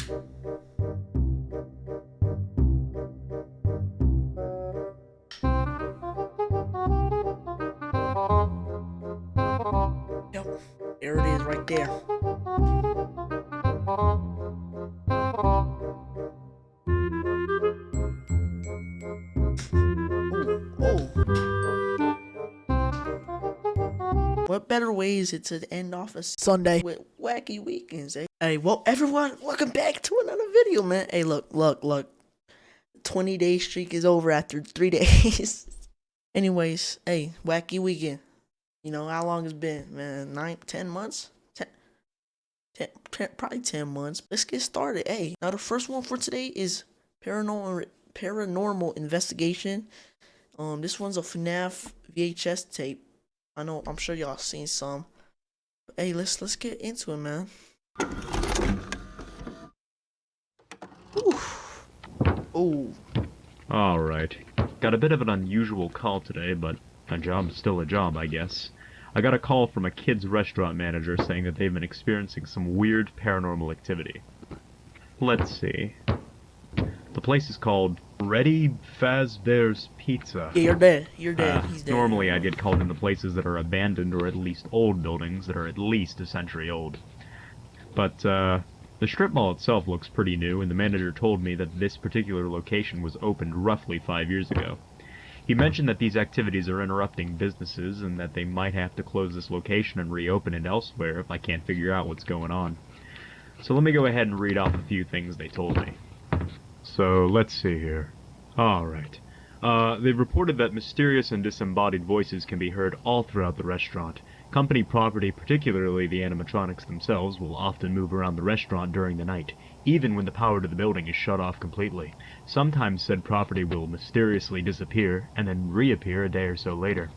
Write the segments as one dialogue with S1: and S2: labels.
S1: Yep, there it is right there. Oh, what better way is it to end off a Sunday with wacky weekends, eh? Hey, well, everyone, welcome back to another video, man. Hey, look. 20-day streak is over after 3 days. Anyways, hey, wacky weekend. You know how long it's been, man? 9, 10 months? 10, probably 10 months. Let's get started. Hey, now the first one for today is paranormal investigation. This one's a FNAF VHS tape. I know, I'm sure y'all seen some. But hey, let's get into it, man. Ooh. Oh.
S2: Alright. Got a bit of an unusual call today, but a job's still a job, I guess. I got a call from a kid's restaurant manager saying that they've been experiencing some weird paranormal activity. Let's see. The place is called Freddy Fazbear's Pizza.
S1: Yeah, you're dead. You're dead. He's dead.
S2: Normally I'd get called into places that are abandoned or at least old buildings that are at least a century old. But, the strip mall itself looks pretty new, and the manager told me that this particular location was opened roughly 5 years ago. He mentioned that these activities are interrupting businesses and that they might have to close this location and reopen it elsewhere if I can't figure out what's going on. So let me go ahead and read off a few things they told me. So, let's see here. Alright. They've reported that mysterious and disembodied voices can be heard all throughout the restaurant. Company property, particularly the animatronics themselves, will often move around the restaurant during the night, even when the power to the building is shut off completely. Sometimes said property will mysteriously disappear, and then reappear a day or so later.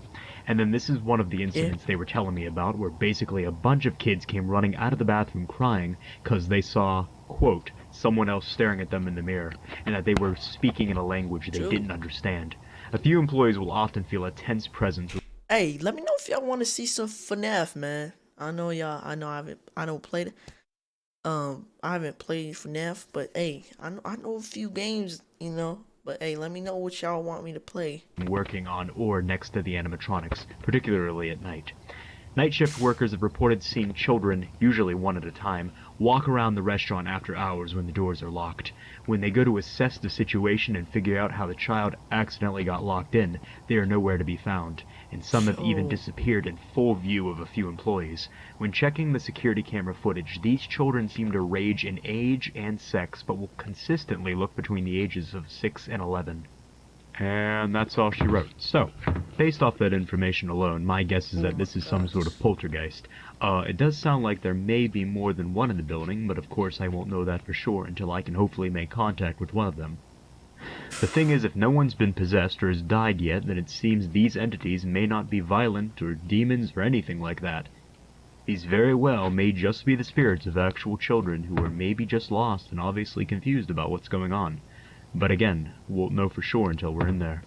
S2: And then this is one of the incidents they were telling me about, where basically a bunch of kids came running out of the bathroom crying because they saw, quote, someone else staring at them in the mirror, and that they were speaking in a language they didn't understand. A few employees will often feel a tense presence.
S1: Hey, let me know if y'all want to see some FNAF, man. I know I don't play it. I haven't played FNAF, but hey, I know a few games, you know. But hey, let me know what y'all want me to play.
S2: Working on or next to the animatronics, particularly at night. Night shift workers have reported seeing children, usually one at a time, walk around the restaurant after hours when the doors are locked. When they go to assess the situation and figure out how the child accidentally got locked in, they are nowhere to be found, and some have even disappeared in full view of a few employees. When checking the security camera footage, these children seem to range in age and sex, but will consistently look between the ages of 6 and 11. And that's all she wrote. So, based off that information alone, my guess is that this is some sort of poltergeist. It does sound like there may be more than one in the building, but of course I won't know that for sure until I can hopefully make contact with one of them. The thing is, if no one's been possessed or has died yet, then it seems these entities may not be violent or demons or anything like that. These very well may just be the spirits of actual children who are maybe just lost and obviously confused about what's going on. But again, won't know for sure until we're in there.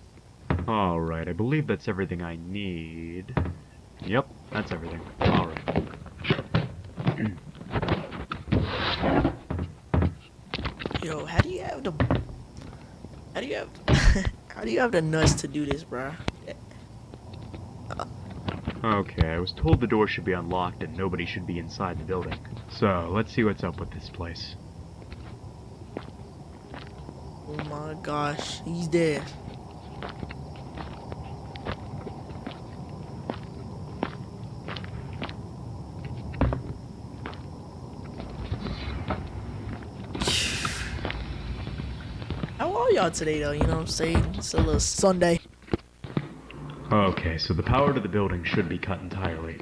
S2: Alright, I believe that's everything I need. Yep, that's everything. Alright.
S1: Yo, how do you have the nuts to do this, bruh?
S2: Okay, I was told the door should be unlocked and nobody should be inside the building. So, let's see what's up with this place.
S1: Oh my gosh, he's dead. How are y'all today though, you know what I'm saying? It's a little Sunday.
S2: Okay, so the power to the building should be cut entirely.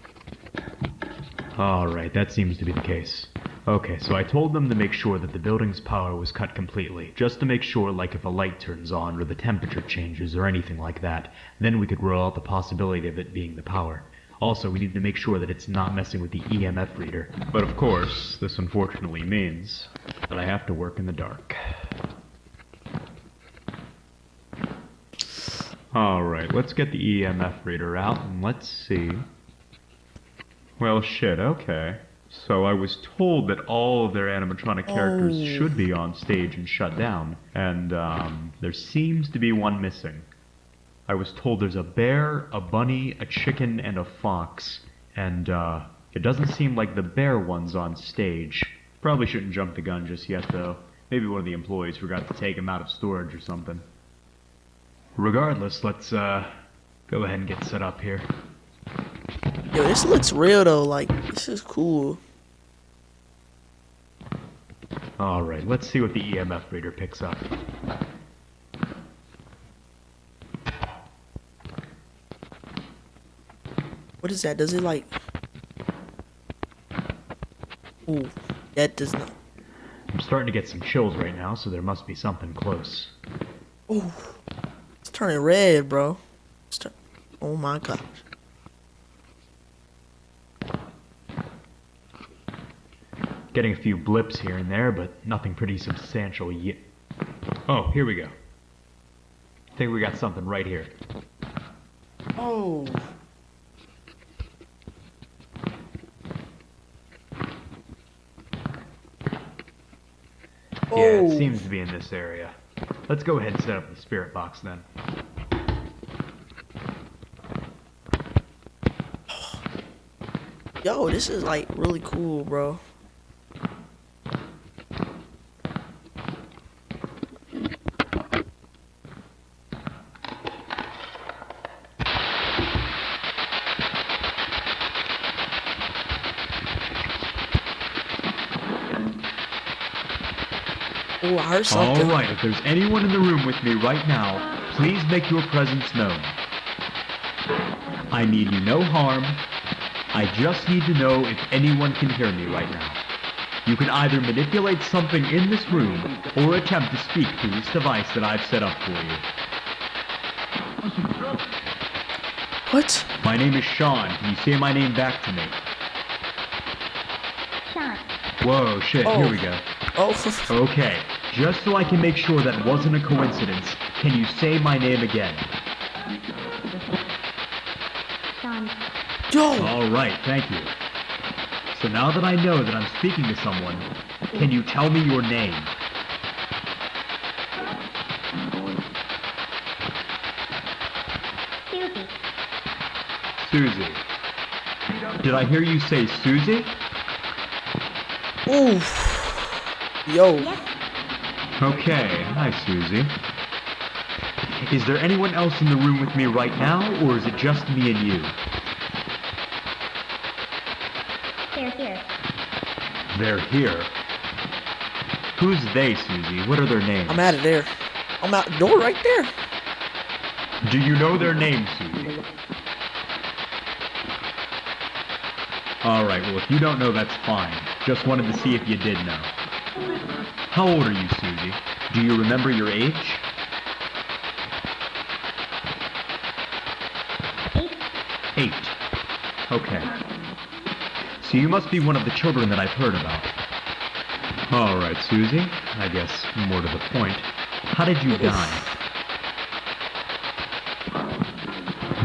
S2: Alright, that seems to be the case. Okay, so I told them to make sure that the building's power was cut completely, just to make sure, like if a light turns on or the temperature changes or anything like that, then we could rule out the possibility of it being the power. Also, we need to make sure that it's not messing with the EMF reader. But of course, this unfortunately means that I have to work in the dark. Alright, let's get the EMF reader out and let's see. Well, shit, okay. So I was told that all of their animatronic characters
S1: Oh.
S2: should be on stage and shut down, and there seems to be one missing. I was told there's a bear, a bunny, a chicken, and a fox, and it doesn't seem like the bear one's on stage. Probably shouldn't jump the gun just yet, though. Maybe one of the employees forgot to take him out of storage or something. Regardless, let's go ahead and get set up here.
S1: Yo, this looks real though. Like, this is cool.
S2: Alright, let's see what the EMF reader picks up.
S1: What is that? Does it like... Ooh, that does not...
S2: I'm starting to get some chills right now, so there must be something close.
S1: Ooh, it's turning red, bro. Oh my gosh.
S2: Getting a few blips here and there, but nothing pretty substantial yet. Oh, here we go. I think we got something right here.
S1: Oh.
S2: Yeah, it seems to be in this area. Let's go ahead and set up the spirit box then.
S1: Yo, this is like really cool, bro. Oh, I heard something.
S2: Alright, if there's anyone in the room with me right now, please make your presence known. I mean you no harm. I just need to know if anyone can hear me right now. You can either manipulate something in this room, or attempt to speak through this device that I've set up for you.
S1: What?
S2: My name is Sean. Can you say my name back to me?
S3: Sean.
S2: Whoa, shit,
S1: Oh.
S2: here we go.
S1: Oh,
S2: Okay, just so I can make sure that wasn't a coincidence, can you say my name again?
S3: Sean.
S1: yo.
S2: Alright, thank you. So now that I know that I'm speaking to someone, can you tell me your name?
S3: Susie.
S2: Susie. Did I hear you say Susie?
S1: Ooh. Yo.
S3: Yes.
S2: Okay, hi Susie. Is there anyone else in the room with me right now, or is it just me and you?
S3: They're here.
S2: They're here. Who's they, Susie? What are their names?
S1: I'm out of there. I'm out the door right there.
S2: Do you know their names, Susie? Alright, well if you don't know, that's fine. Just wanted to see if you did know. How old are you, Susie? Do you remember your age? 8. Okay. So you must be one of the children that I've heard about. Alright, Susie. I guess more to the point. How did you die?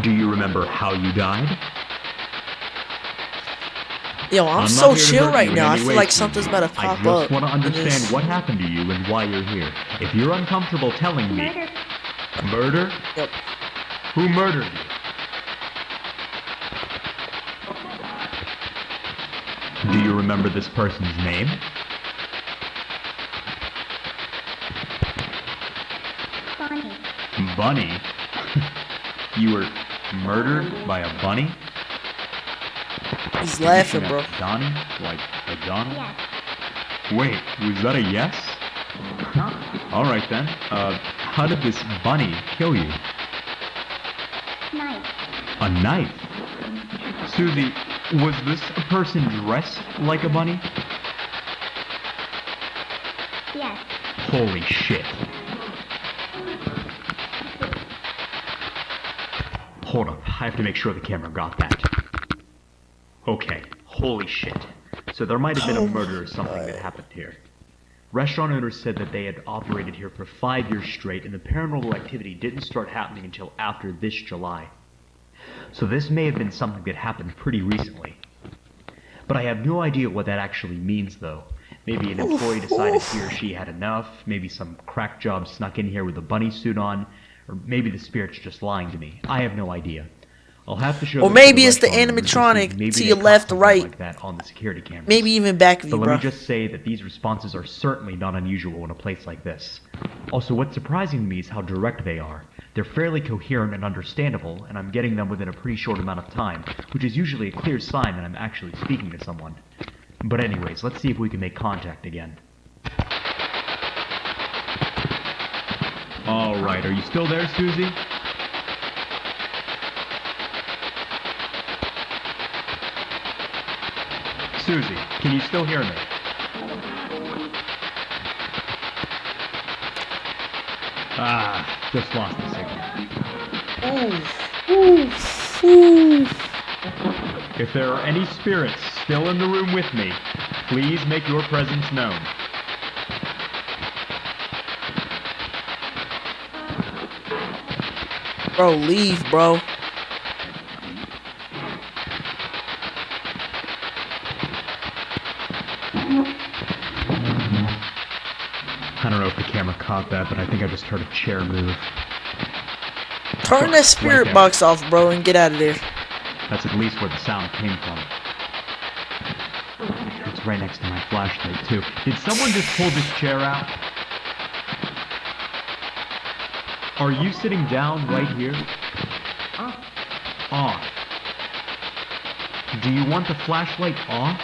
S2: Do you remember how you died?
S1: Yo, I'm
S2: not
S1: so
S2: here to
S1: chill
S2: hurt
S1: right
S2: you in
S1: now. I
S2: any
S1: feel
S2: way,
S1: like
S2: Susie.
S1: something's about to pop
S2: I just
S1: up.
S2: want to
S1: in
S2: understand
S1: this.
S2: what happened to you and why you're here. If you're uncomfortable telling me...
S3: Murder.
S2: Murder?
S1: Yep.
S2: Who murdered you? Do you remember this person's name?
S3: Bonnie.
S2: Bunny? You were murdered by a bunny?
S1: He's laughing,
S2: Is
S1: bro.
S2: that Donnie? Like a Donald?
S3: Yes.
S2: Wait, was that a yes? Alright then. How did this bunny kill you?
S3: Knife.
S2: A knife? Susie, was this a person dressed like a bunny?
S3: Yes.
S2: Holy shit. Hold up, I have to make sure the camera got that. Okay, holy shit. So there might have been a murder or something that happened here. Restaurant owners said that they had operated here for 5 years straight and the paranormal activity didn't start happening until after this July. So this may have been something that happened pretty recently. But I have no idea what that actually means, though. Maybe an employee decided he or she had enough, maybe some crack job snuck in here with a bunny suit on, or maybe the spirit's just lying to me. I have no idea. I'll have to show
S1: Or
S2: them to
S1: maybe it's the
S2: restaurant owners
S1: animatronic
S2: maybe
S1: to
S2: they
S1: your
S2: caught
S1: left,
S2: something
S1: right.
S2: like that on the security cameras.
S1: Maybe even back of
S2: But
S1: you,
S2: let
S1: bro.
S2: me just say that these responses are certainly not unusual in a place like this. Also, what's surprising to me is how direct they are. They're fairly coherent and understandable, and I'm getting them within a pretty short amount of time, which is usually a clear sign that I'm actually speaking to someone. But anyways, let's see if we can make contact again. Alright, are you still there, Susie? Susie, can you still hear me? Ah, just lost the signal. If there are any spirits still in the room with me, please make your presence known.
S1: Bro, leave, bro.
S2: I don't know if the camera caught that, but I think I just heard a chair move.
S1: Turn that spirit
S2: there.
S1: box off, bro, and get out of there.
S2: That's at least where the sound came from. It's right next to my flashlight, too. Did someone just pull this chair out? Are you sitting down right here? Off. Do you want the flashlight off?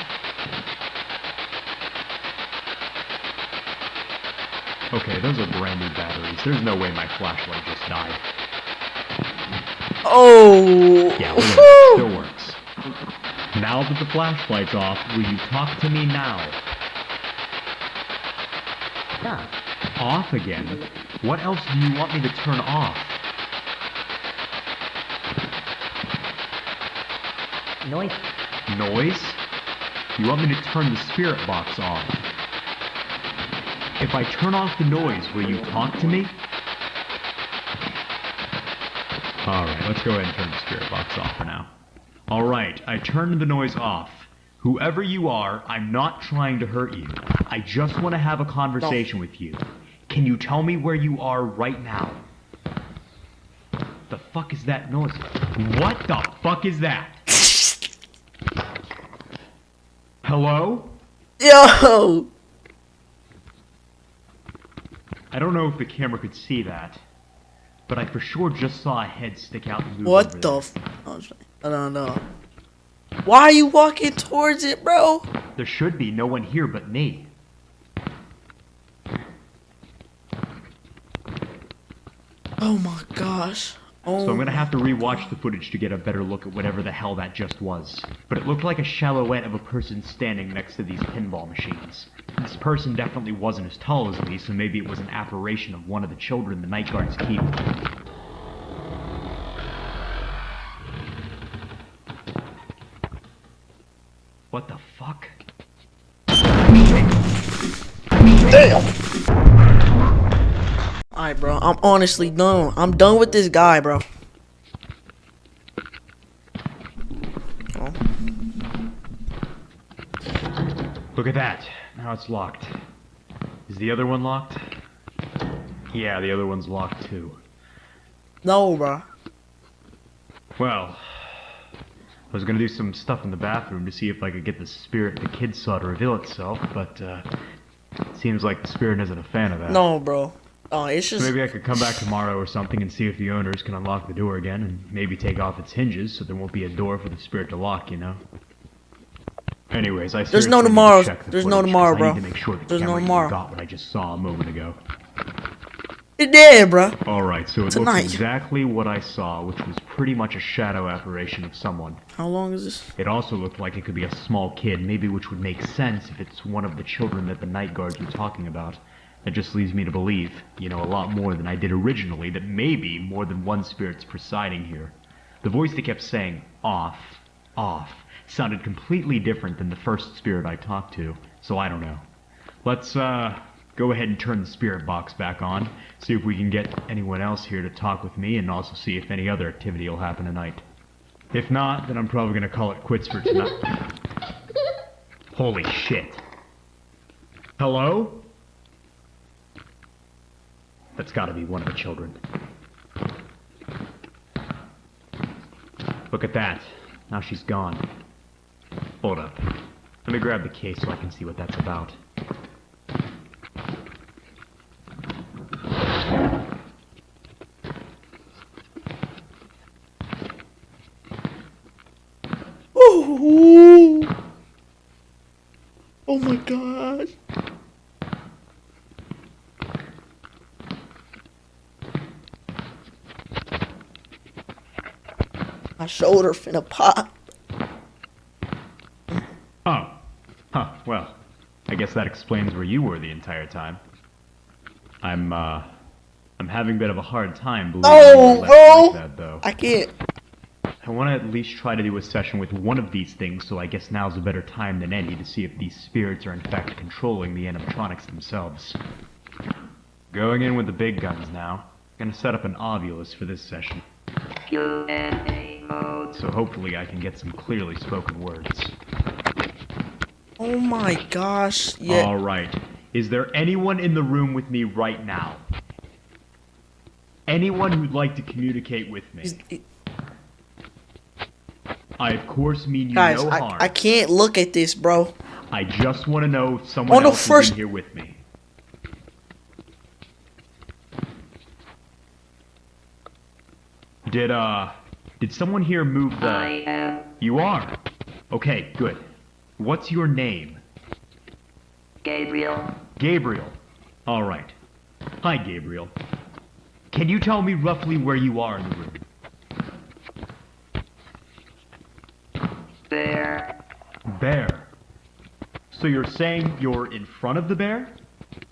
S2: Okay, those are brand new batteries. There's no way my flashlight just died.
S1: Oh.
S2: Yeah, look at it. Still works. Now that the flashlight's off, will you talk to me now?
S3: Stop.
S2: Off again? What else do you want me to turn off?
S3: Noise.
S2: Noise? You want me to turn the spirit box off? If I turn off the noise, will you talk to me? Alright, let's go ahead and turn the spirit box off for now. Alright, I turned the noise off. Whoever you are, I'm not trying to hurt you. I just want to have a conversation with you. Can you tell me where you are right now? The fuck is that noise? What the fuck is that? Hello?
S1: Yo.
S2: I don't know if the camera could see that, but I for sure just saw a head stick out and move over
S1: What the
S2: there.
S1: f... I don't know. Why are you walking towards it, bro?
S2: There should be no one here but me.
S1: Oh my gosh. Oh.
S2: So I'm gonna have to rewatch the footage to get a better look at whatever the hell that just was. But it looked like a silhouette of a person standing next to these pinball machines. This person definitely wasn't as tall as me, so maybe it was an apparition of one of the children the night guards keep. What the fuck?
S1: Damn. Alright, bro. I'm honestly done. I'm done with this guy, bro. Oh.
S2: Look at that. Now it's locked. Is the other one locked? Yeah, the other one's locked too.
S1: No, bro.
S2: Well, I was gonna do some stuff in the bathroom to see if I could get the spirit the kid saw to reveal itself, but it seems like the spirit isn't a fan of that.
S1: No, bro. Oh, it's
S2: So
S1: just...
S2: maybe I could come back tomorrow or something and see if the owners can unlock the door again and maybe take off its hinges so there won't be a door for the spirit to lock, you know? Anyways, I
S1: There's no
S2: seriously need to
S1: tomorrow.
S2: check the
S1: There's no
S2: footage, 'cause
S1: tomorrow,
S2: I
S1: bro.
S2: need to make sure the
S1: There's no
S2: camera even
S1: tomorrow.
S2: got what I just saw a moment ago.
S1: It did, bro.
S2: Alright, so it
S1: Tonight.
S2: looks exactly what I saw, which was pretty much a shadow apparition of someone.
S1: How long is this?
S2: It also looked like it could be a small kid, maybe, which would make sense if it's one of the children that the night guards were talking about. That just leads me to believe, you know, a lot more than I did originally, that maybe more than one spirit's presiding here. The voice that kept saying, off, sounded completely different than the first spirit I talked to, so I don't know. Let's, go ahead and turn the spirit box back on, see if we can get anyone else here to talk with me, and also see if any other activity will happen tonight. If not, then I'm probably gonna call it quits for tonight. Holy shit. Hello? That's gotta be one of the children. Look at that. Now she's gone. Hold up. Let me grab the case so I can see what that's about.
S1: Ooh. Oh my god. My shoulder finna pop.
S2: Oh. Huh, well. I guess that explains where you were the entire time. I'm having a bit of a hard time believing you were left like that, though.
S1: I can't.
S2: I want to at least try to do a session with one of these things, so I guess now's a better time than any to see if these spirits are in fact controlling the animatronics themselves. Going in with the big guns now. Gonna set up an ovulus for this session.
S3: Q&A mode.
S2: So hopefully I can get some clearly spoken words.
S1: Oh my gosh. Yeah.
S2: Alright. Is there anyone in the room with me right now? Anyone who'd like to communicate with me? I of course mean you
S1: Guys,
S2: no harm.
S1: I can't look at this, bro.
S2: I just want to know if someone else is in here with me. Did someone here move the...
S3: I am
S2: You are? Okay, good. What's your name?
S3: Gabriel.
S2: Gabriel. Alright. Hi, Gabriel. Can you tell me roughly where you are in the room?
S3: There.
S2: Bear. So you're saying you're in front of the bear?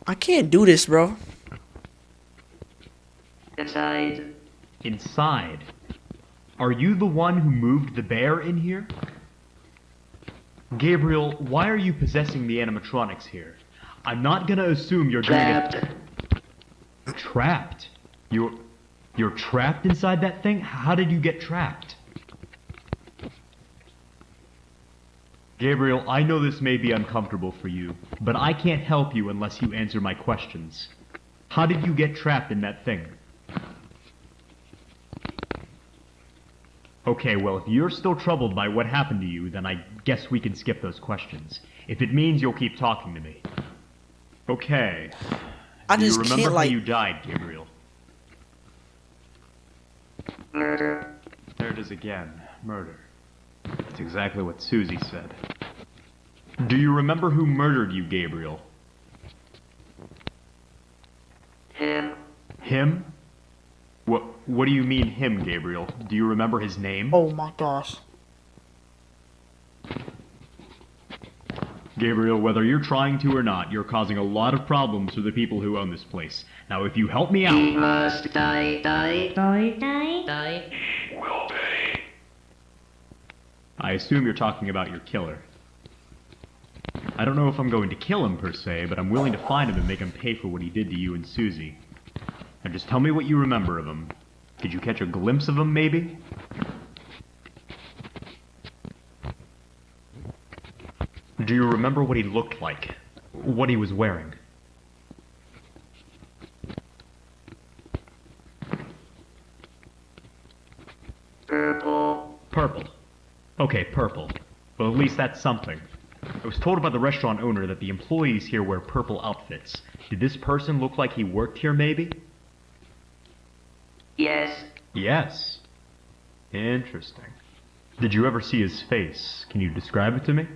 S1: I can't do this, bro.
S3: Inside.
S2: Inside. Are you the one who moved the bear in here? Gabriel, why are you possessing the animatronics here? I'm not gonna assume you're
S3: Trapped.
S2: doing it... Trapped? You're trapped inside that thing? How did you get trapped? Gabriel, I know this may be uncomfortable for you, but I can't help you unless you answer my questions. How did you get trapped in that thing? Okay, well, if you're still troubled by what happened to you, then I guess we can skip those questions. If it means you'll keep talking to me. Okay.
S1: I
S2: Do you
S1: just
S2: remember
S1: can't,
S2: how
S1: like...
S2: you died, Gabriel?
S3: Murder.
S2: There it is again. Murder. That's exactly what Susie said. Do you remember who murdered you, Gabriel?
S3: Him.
S2: Him? What do you mean him, Gabriel? Do you remember his name?
S1: Oh my gosh.
S2: Gabriel, whether you're trying to or not, you're causing a lot of problems for the people who own this place. Now, if you help me
S3: He
S2: out...
S3: must die, die, die, die, die.
S4: Will pay.
S2: I assume you're talking about your killer. I don't know if I'm going to kill him, per se, but I'm willing to find him and make him pay for what he did to you and Susie. Now just tell me what you remember of him. Did you catch a glimpse of him, maybe? Do you remember what he looked like? What he was wearing?
S3: Purple.
S2: Purple. Okay, purple. Well, at least that's something. I was told by the restaurant owner that the employees here wear purple outfits. Did this person look like he worked here, maybe?
S3: Yes.
S2: Yes. Interesting. Did you ever see his face? Can you describe it to me?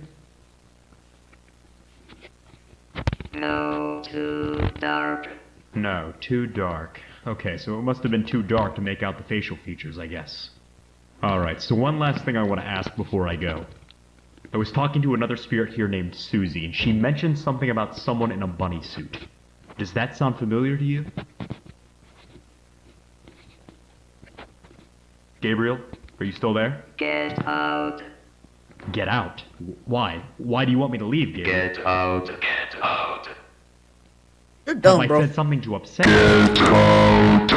S3: No. Too dark.
S2: No, too dark. Okay, so it must have been too dark to make out the facial features, I guess. Alright, so one last thing I want to ask before I go. I was talking to another spirit here named Susie, and she mentioned something about someone in a bunny suit. Does that sound familiar to you? Gabriel, are you still there?
S3: Get out.
S2: Get out? Why? Why do you want me to leave, Gabriel?
S4: Get out. Get out.
S1: You're
S2: Have
S1: dumb,
S2: I
S1: bro.
S2: said something to upset you?
S4: Get out.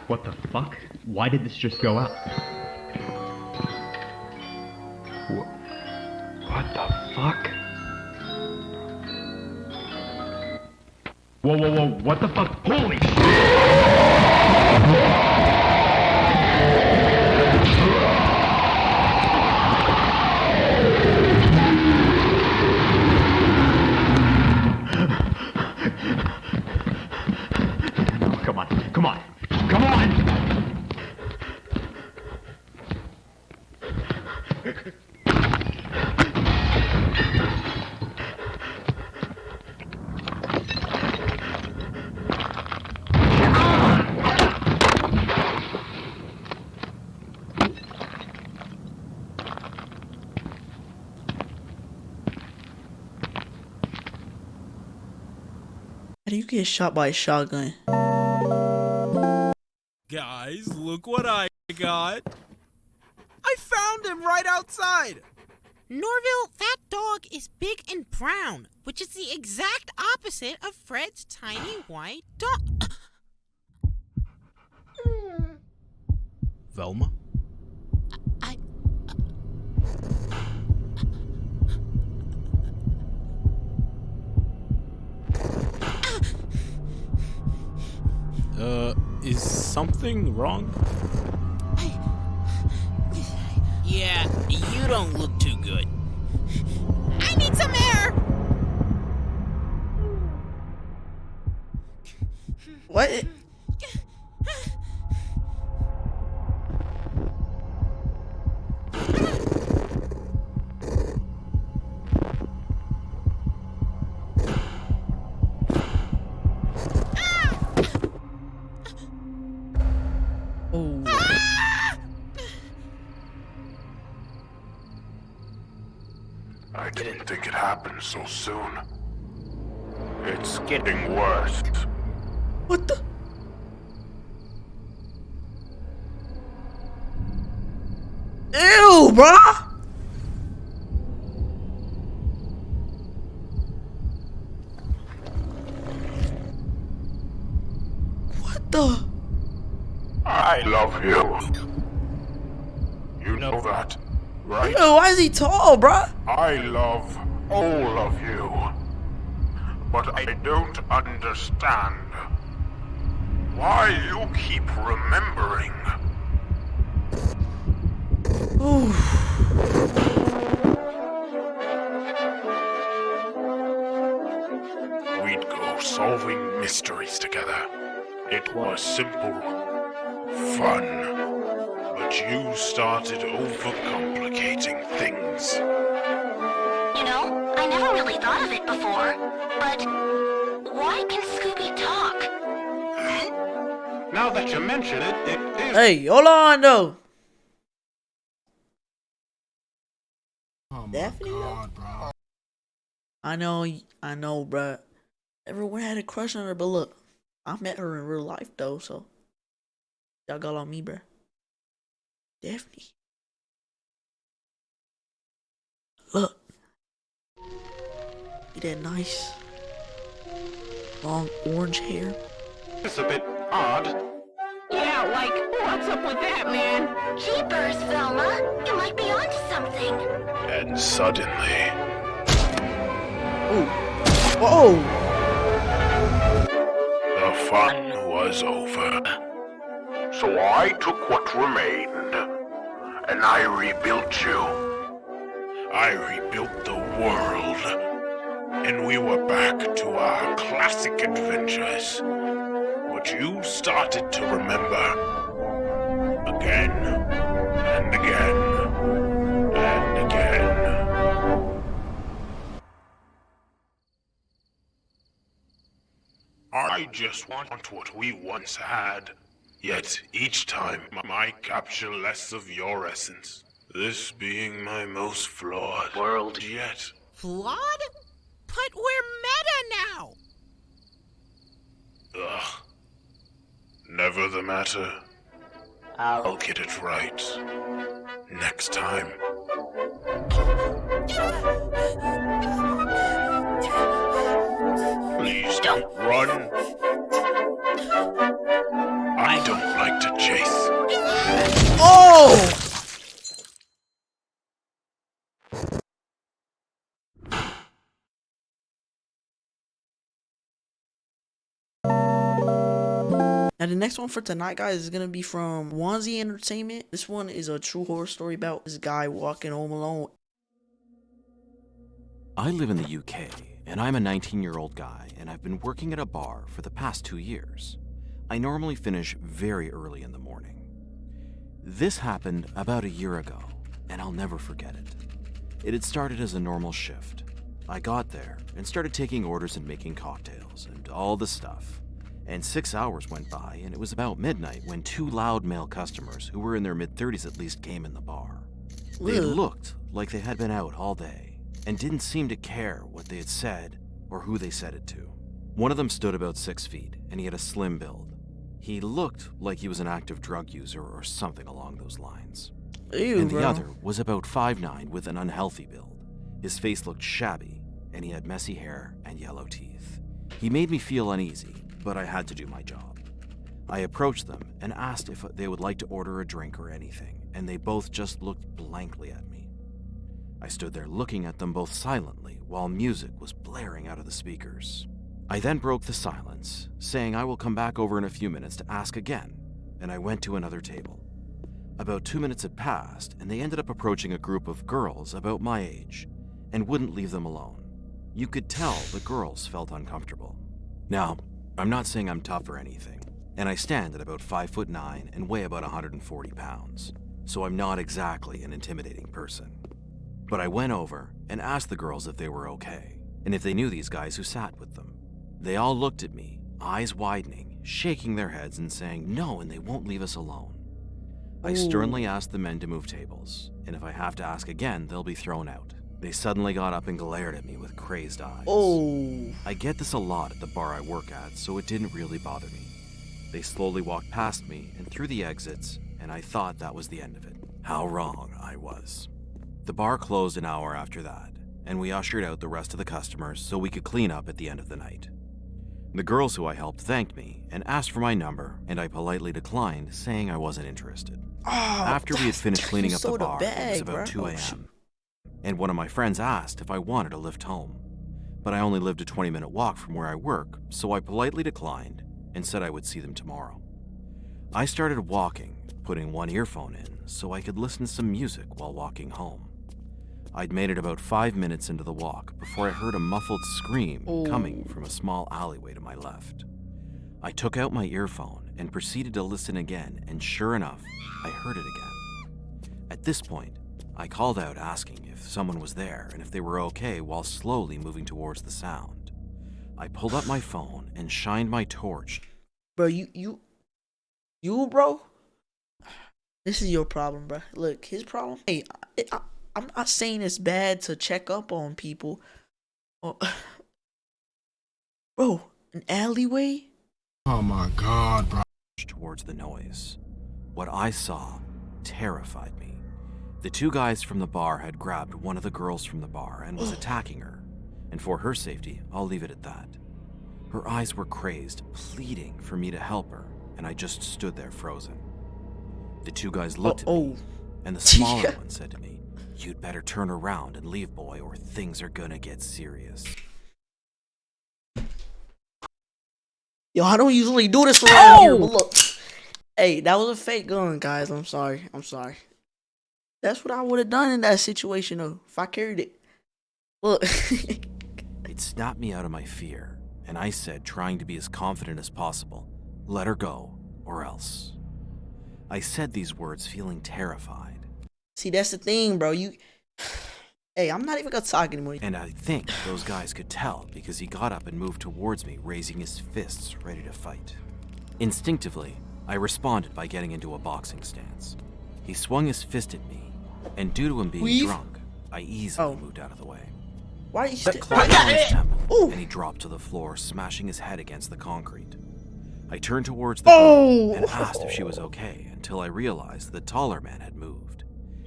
S2: What the fuck? Why did this just go out? Whoa, whoa, whoa, what the fuck? Holy shit! Come on, come on, come on!
S1: How do you get shot by a shotgun?
S5: Guys, look what I got. I found him right outside.
S6: Norville, that dog is big and brown, which is the exact opposite of Fred's tiny white dog.
S5: Velma?
S6: I.
S5: Is something wrong? Yeah, you don't look too good.
S6: I need some air!
S1: What? Oh.
S4: I didn't think it happened so soon. It's getting worse.
S1: What the? Ew, bruh! What the?
S4: I love you. You know that, right?
S1: Ew, why is he tall, bruh?
S4: I love all of you. But I don't understand why you keep remembering.
S1: Ooh.
S4: We'd go solving mysteries together. It was simple, fun. But you started overcomplicating things.
S7: You know, I never really thought of it before, but why can Scooby talk?
S4: Now that you mention it, it is.
S1: Hey, hold on though.
S5: Oh my
S1: Definitely.
S5: god, bro.
S1: I know, bruh. Everyone had a crush on her, but look, I met her in real life though, so y'all got on me, bruh. Daphne. Look. See that nice long orange hair?
S4: It's a bit odd.
S8: Yeah, like, what's up with that, man?
S7: Jeepers, Velma! You might be onto something.
S4: And suddenly,
S1: Ooh. Whoa!
S4: the fun was over. So I took what remained, and I rebuilt you. I rebuilt the world. And we were back to our classic adventures. But you started to remember. Again, and again, and again. I just want what we once had. Yet each time I capture less of your essence. This being my most flawed world yet.
S6: Flawed? But we're meta now!
S4: Ugh. Never the matter. I'll get it right. Next time. Please don't run. I don't like to chase.
S1: Oh! Now, the next one for tonight, guys, is going to be from Onesie Entertainment. This one is a true horror story about this guy walking home alone.
S9: I live in the UK, and I'm a 19-year-old guy, and I've been working at a bar for the past 2 years. I normally finish very early in the morning. This happened about a year ago, and I'll never forget it. It had started as a normal shift. I got there and started taking orders and making cocktails and all the stuff. And 6 hours went by, and it was about midnight when 2 loud male customers, who were in their mid-30s at least, came in the bar. They looked like they had been out all day and didn't seem to care what they had said or who they said it to. One of them stood about 6 feet, and he had a slim build. He looked like he was an active drug user or something along those lines.
S1: Ew,
S9: and the
S1: bro.
S9: other was about 5'9" with an unhealthy build. His face looked shabby, and he had messy hair and yellow teeth. He made me feel uneasy, but I had to do my job. I approached them and asked if they would like to order a drink or anything, and they both just looked blankly at me. I stood there looking at them both silently while music was blaring out of the speakers. I then broke the silence, saying I will come back over in a few minutes to ask again, and I went to another table. About 2 minutes had passed, and they ended up approaching a group of girls about my age and wouldn't leave them alone. You could tell the girls felt uncomfortable. Now, I'm not saying I'm tough or anything, and I stand at about 5'9" and weigh about 140 pounds, so I'm not exactly an intimidating person. But I went over and asked the girls if they were okay, and if they knew these guys who sat with them. They all looked at me, eyes widening, shaking their heads and saying no, and they won't leave us alone. I sternly asked the men to move tables, and if I have to ask again, they'll be thrown out. They suddenly got up and glared at me with crazed eyes.
S1: Oh.
S9: I get this a lot at the bar I work at, so it didn't really bother me. They slowly walked past me and through the exits, and I thought that was the end of it. How wrong I was. The bar closed an hour after that, and we ushered out the rest of the customers so we could clean up at the end of the night. The girls who I helped thanked me and asked for my number, and I politely declined, saying I wasn't interested. After we had finished cleaning up the bar, it was about 2 a.m., and one of my friends asked if I wanted a lift home. But I only lived a 20-minute walk from where I work, so I politely declined and said I would see them tomorrow. I started walking, putting one earphone in so I could listen to some music while walking home. I'd made it about 5 minutes into the walk before I heard a muffled scream coming from a small alleyway to my left. I took out my earphone and proceeded to listen again, and sure enough, I heard it again. At this point, I called out asking if someone was there and if they were okay while slowly moving towards the sound. I pulled up my phone and shined my torch.
S1: Bro, you, bro? This is your problem, bro. Look, his problem. Hey, I'm not saying it's bad to check up on people. Bro, an alleyway?
S10: Oh my God, bro.
S9: Towards the noise. What I saw terrified me. The 2 guys from the bar had grabbed one of the girls from the bar and was attacking her. And for her safety, I'll leave it at that. Her eyes were crazed, pleading for me to help her, and I just stood there frozen. The 2 guys looked at me, and the smaller one said to me, "You'd better turn around and leave, boy, or things are gonna get serious."
S1: Yo, I don't usually do this around here, but look. Hey, that was a fake gun, guys. I'm sorry. That's what I would have done in that situation, though, if I carried it. Look.
S9: It snapped me out of my fear, and I said, trying to be as confident as possible, "Let her go, or else." I said these words feeling terrified.
S1: See, that's the thing, bro. Hey, I'm not even gonna talk anymore.
S9: And I think those guys could tell because he got up and moved towards me, raising his fists, ready to fight. Instinctively, I responded by getting into a boxing stance. He swung his fist at me, and due to him being drunk, I easily moved out of the way.
S1: Why are you
S9: That clapped on his temple, and he dropped to the floor, smashing his head against the concrete. I turned towards the girl and asked if she was okay until I realized the taller man had moved.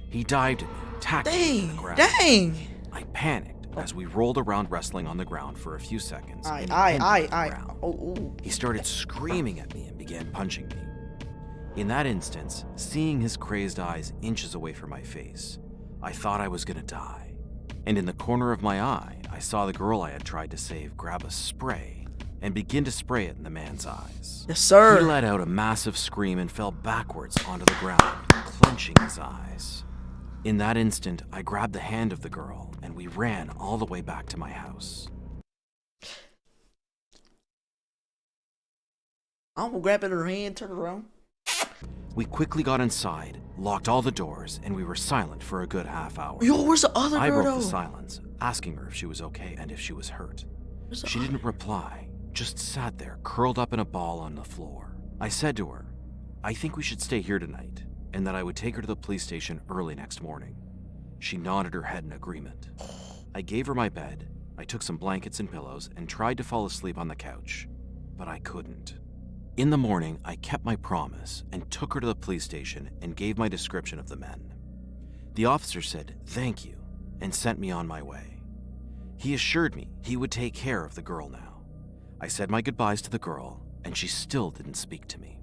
S9: He dived at me, tackling me to the ground.
S1: Dang!
S9: I panicked as we rolled around wrestling on the ground for a few seconds. He started screaming at me and began punching me. In that instance, seeing his crazed eyes inches away from my face, I thought I was gonna die. And in the corner of my eye, I saw the girl I had tried to save grab a spray and begin to spray it in the man's eyes.
S1: Yes, sir.
S9: He let out a massive scream and fell backwards onto the ground, clenching his eyes. In that instant, I grabbed the hand of the girl and we ran all the way back to my house.
S1: I'm gonna grab it in her hand, turn around.
S9: We quickly got inside, locked all the doors, and we were silent for a good half hour.
S1: Yo, where's the other
S9: I
S1: girl
S9: broke
S1: though?
S9: the silence, asking her if she was okay and if she was hurt. She didn't reply, just sat there, curled up in a ball on the floor. I said to her, I think we should stay here tonight, and that I would take her to the police station early next morning. She nodded her head in agreement. I gave her my bed, I took some blankets and pillows, and tried to fall asleep on the couch, but I couldn't. In the morning, I kept my promise and took her to the police station and gave my description of the men. The officer said, "Thank you," and sent me on my way. He assured me he would take care of the girl now. I said my goodbyes to the girl, and she still didn't speak to me.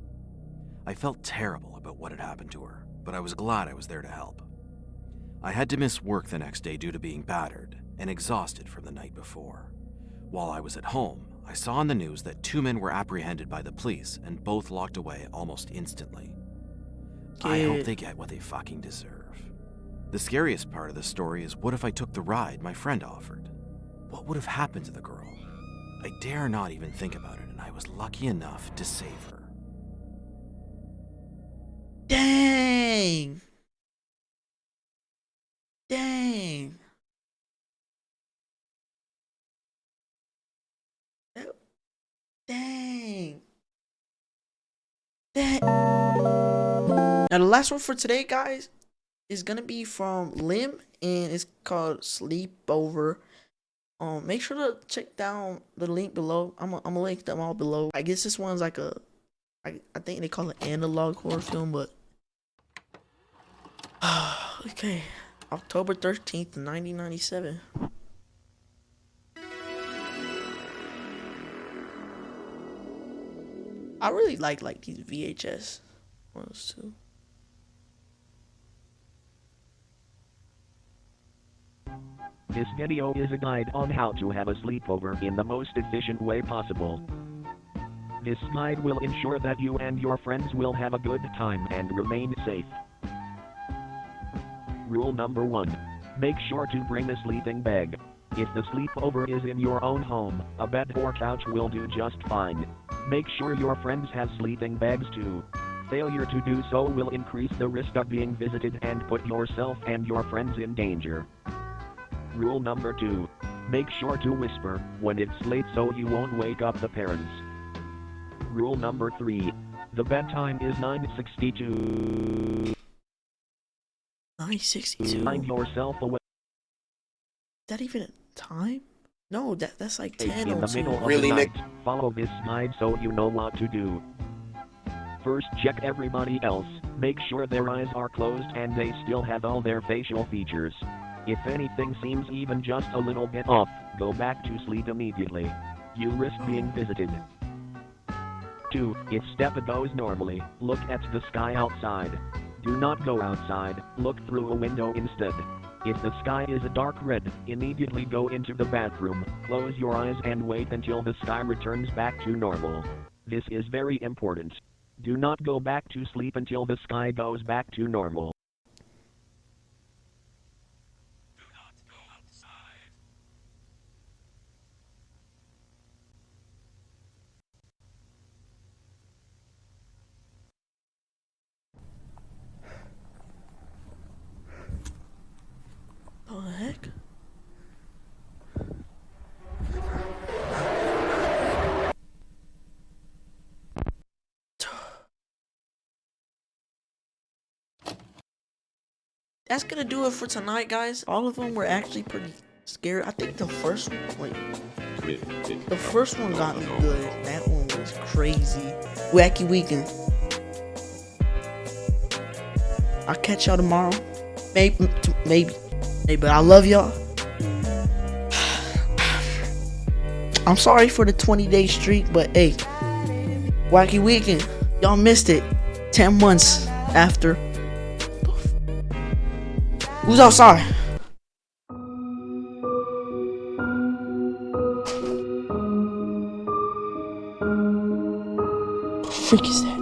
S9: I felt terrible about what had happened to her, but I was glad I was there to help. I had to miss work the next day due to being battered and exhausted from the night before. While I was at home, I saw on the news that 2 men were apprehended by the police and both locked away almost instantly. I hope they get what they fucking deserve. The scariest part of the story is, what if I took the ride my friend offered? What would have happened to the girl? I dare not even think about it, and I was lucky enough to save her.
S1: Dang. Dang. Dang. Dang. Now the last one for today, guys, is gonna be from Lim, and it's called Sleepover. Make sure to check down the link below. I'm gonna link them all below. I guess this one's like I think they call it analog horror film, but okay. October 13th, 1997. I really like these VHS ones too.
S11: This video is a guide on how to have a sleepover in the most efficient way possible. This guide will ensure that you and your friends will have a good time and remain safe. Rule number 1. Make sure to bring a sleeping bag. If the sleepover is in your own home, a bed or couch will do just fine. Make sure your friends have sleeping bags too. Failure to do so will increase the risk of being visited and put yourself and your friends in danger. Rule number 2. Make sure to whisper when it's late so you won't wake up the parents. Rule number 3. The bedtime is 9:62.
S1: 9:62.
S11: Find yourself away.
S1: Is that even a time? No, that's like 10
S11: in
S1: or
S11: the middle of
S10: Really,
S11: the
S10: Nick?
S11: night. Follow this guide so you know what to do. First, check everybody else. Make sure their eyes are closed and they still have all their facial features. If anything seems even just a little bit off, go back to sleep immediately. You risk being visited. 2. If step goes normally, look at the sky outside. Do not go outside, look through a window instead. If the sky is a dark red, immediately go into the bathroom, close your eyes and wait until the sky returns back to normal. This is very important. Do not go back to sleep until the sky goes back to normal.
S10: Do not go outside.
S1: What the heck? That's gonna do it for tonight, guys. All of them were actually pretty scary. I think the first one, the first one got me good. That one was crazy. Wacky weekend. I'll catch y'all tomorrow. Maybe. Hey, but I love y'all. I'm sorry for the 20-day streak, but hey, Wacky weekend. Y'all missed it. 10 months after. Who's outside? freak is that?